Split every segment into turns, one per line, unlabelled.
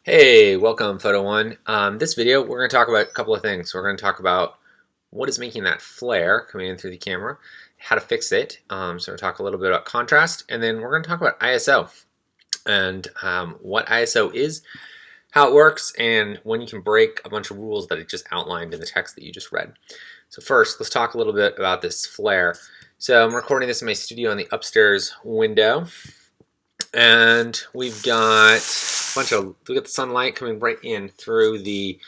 Hey, welcome Photo One. This video we're going to talk about a couple of things. We're going to talk about what is making that flare coming in through the camera, how to fix it. So we'll talk a little bit about contrast, and then we're going to talk about ISO and what ISO is, how it works, and when you can break a bunch of rules that it just outlined in the text that you just read. So first, let's talk a little bit about this flare. So I'm recording this in my studio on the upstairs window. And we've got a bunch of, look at the sunlight coming right in through the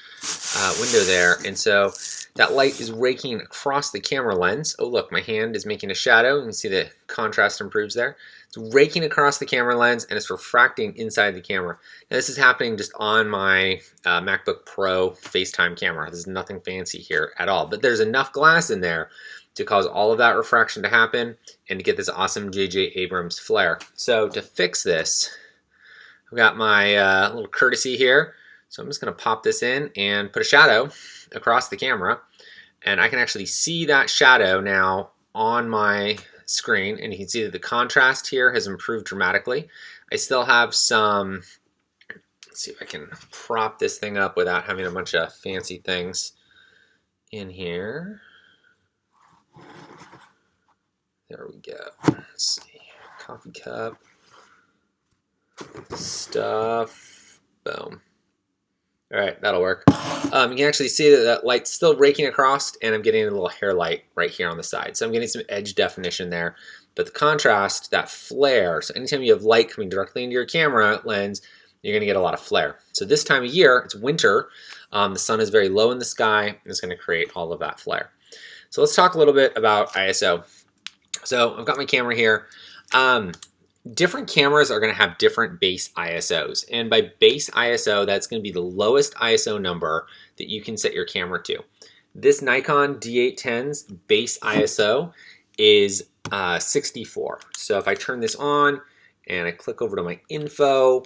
window there. And so that light is raking across the camera lens. Oh, look, my hand is making a shadow. You can see the contrast improves there. It's raking across the camera lens and it's refracting inside the camera. Now, this is happening just on my MacBook Pro FaceTime camera. There's nothing fancy here at all, but there's enough glass in there to cause all of that refraction to happen and to get this awesome J.J. Abrams flare. So to fix this, I've got my little courtesy here. So I'm just going to pop this in and put a shadow across the camera. And I can actually see that shadow now on my screen. And you can see that the contrast here has improved dramatically. I still have some, let's see if I can prop this thing up without having a bunch of fancy things in here. There we go. Let's see. Coffee cup. Stuff. Boom. All right, that'll work. You can actually see that that light's still raking across, and I'm getting a little hair light right here on the side. So I'm getting some edge definition there. But the contrast, that flare, so anytime you have light coming directly into your camera lens, you're going to get a lot of flare. So this time of year, it's winter. The sun is very low in the sky, and it's going to create all of that flare. So let's talk a little bit about ISO. So I've got my camera here. Different cameras are going to have different base ISOs. And by base ISO, that's going to be the lowest ISO number that you can set your camera to. This Nikon D810's base ISO is 64. So if I turn this on and I click over to my info,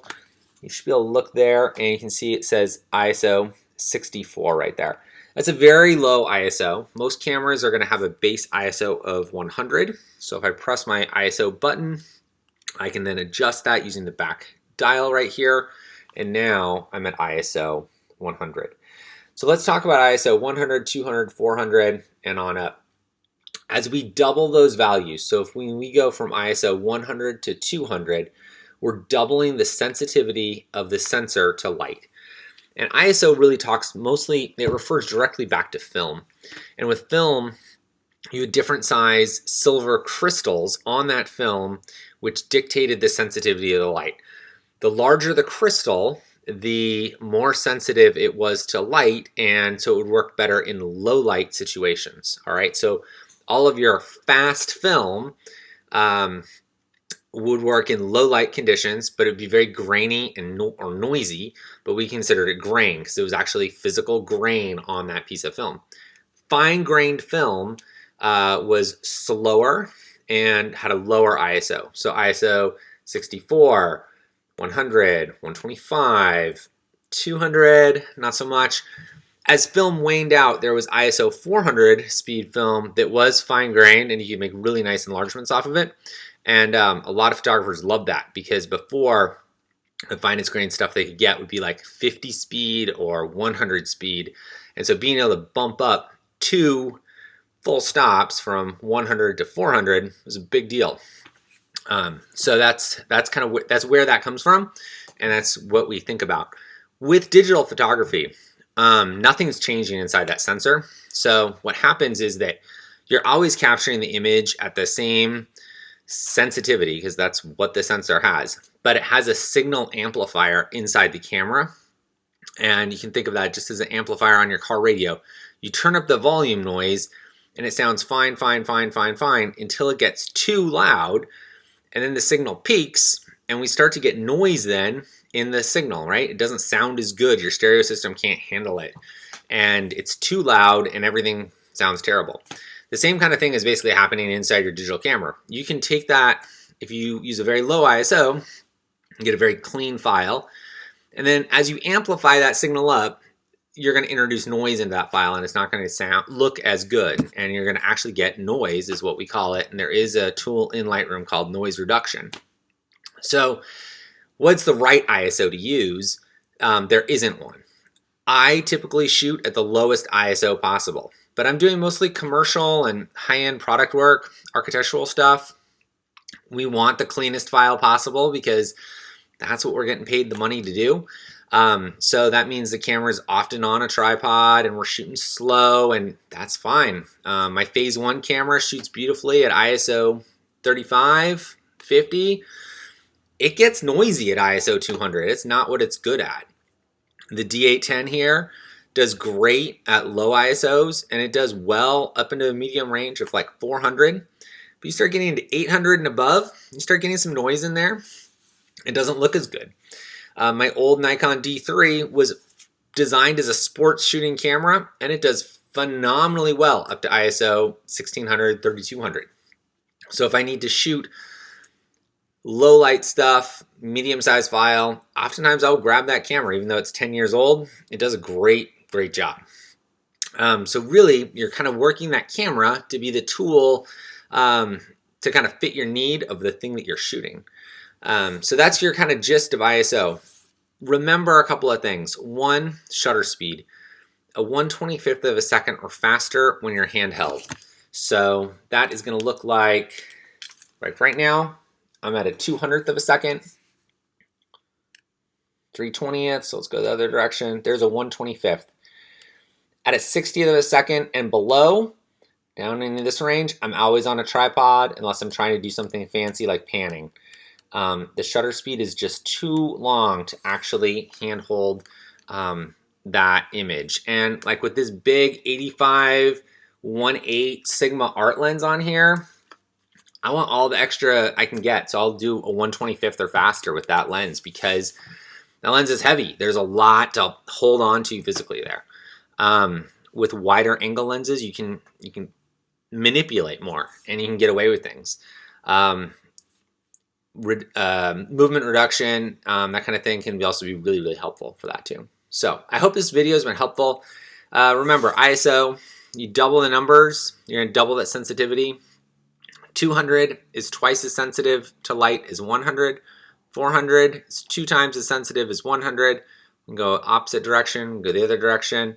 you should be able to look there and you can see it says ISO 64 right there. That's a very low ISO. Most cameras are going to have a base ISO of 100. So if I press my ISO button, I can then adjust that using the back dial right here. And now I'm at ISO 100. So let's talk about ISO 100, 200, 400, and on up. As we double those values, so if we go from ISO 100 to 200, we're doubling the sensitivity of the sensor to light. And ISO really talks mostly, it refers directly back to film. And with film, you had different size silver crystals on that film, which dictated the sensitivity of the light. The larger the crystal, the more sensitive it was to light, and so it would work better in low light situations. All right, so all of your fast film, would work in low light conditions, but it would be very grainy and or noisy, but we considered it grain because it was actually physical grain on that piece of film. Fine grained film was slower and had a lower ISO. So ISO 64, 100, 125, 200, not so much. As film waned out, there was ISO 400 speed film that was fine grained and you could make really nice enlargements off of it. And a lot of photographers love that because before, the finest grain stuff they could get would be like 50 speed or 100 speed. And so being able to bump up 2 full stops from 100 to 400 was a big deal. So that's kind of that's where that comes from, and that's what we think about. With digital photography, nothing's changing inside that sensor. So what happens is that you're always capturing the image at the same sensitivity because that's what the sensor has, but it has a signal amplifier inside the camera, and you can think of that just as an amplifier on your car radio. You turn up the volume noise and it sounds fine, fine, fine, fine, fine until it gets too loud, and then the signal peaks and we start to get noise then in the signal, right? It doesn't sound as good. Your stereo system can't handle it and it's too loud and everything sounds terrible. The same kind of thing is basically happening inside your digital camera. You can take that, if you use a very low ISO, and get a very clean file, and then as you amplify that signal up, you're going to introduce noise into that file and it's not going to look as good, and you're going to actually get noise is what we call it, and there is a tool in Lightroom called noise reduction. So what's the right ISO to use? There isn't one. I typically shoot at the lowest ISO possible, but I'm doing mostly commercial and high-end product work, architectural stuff. We want the cleanest file possible because that's what we're getting paid the money to do. So that means the camera's often on a tripod and we're shooting slow, and that's fine. My phase 1 camera shoots beautifully at ISO 35, 50. It gets noisy at ISO 200. It's not what it's good at. The D810 here does great at low ISOs, and it does well up into a medium range of like 400. But you start getting into 800 and above, you start getting some noise in there. It doesn't look as good. My old Nikon D3 was designed as a sports shooting camera, and it does phenomenally well up to ISO 1600, 3200. So if I need to shoot low light stuff, medium sized file, oftentimes I'll grab that camera. Even though it's 10 years old, it does a great job. So really, you're kind of working that camera to be the tool to kind of fit your need of the thing that you're shooting. So that's your kind of gist of ISO. Remember a couple of things. One, shutter speed. A 1/25th of a second or faster when you're handheld. So that is going to look like, right now, I'm at a 200th of a second. 3/20th, so let's go the other direction. There's a 1/25th. At a 60th of a second and below, down into this range, I'm always on a tripod unless I'm trying to do something fancy like panning. The shutter speed is just too long to actually handhold that image. And like with this big 85-1.8 Sigma art lens on here, I want all the extra I can get. So I'll do a 1/25th or faster with that lens because that lens is heavy. There's a lot to hold on to physically there. With wider angle lenses, you can manipulate more and you can get away with things. Movement reduction, that kind of thing can also be really helpful for that too. So I hope this video has been helpful. Remember, ISO, you double the numbers, you're going to double that sensitivity. 200 is twice as sensitive to light as 100. 400 is 2 times as sensitive as 100. We can go opposite direction, go the other direction.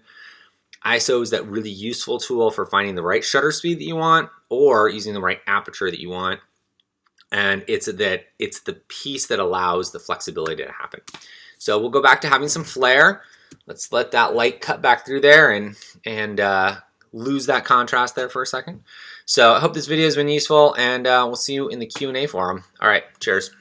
ISO is that really useful tool for finding the right shutter speed that you want or using the right aperture that you want. And it's the piece that allows the flexibility to happen. So we'll go back to having some flare. Let's let that light cut back through there and lose that contrast there for a second. So I hope this video has been useful, and we'll see you in the Q&A forum. All right, cheers.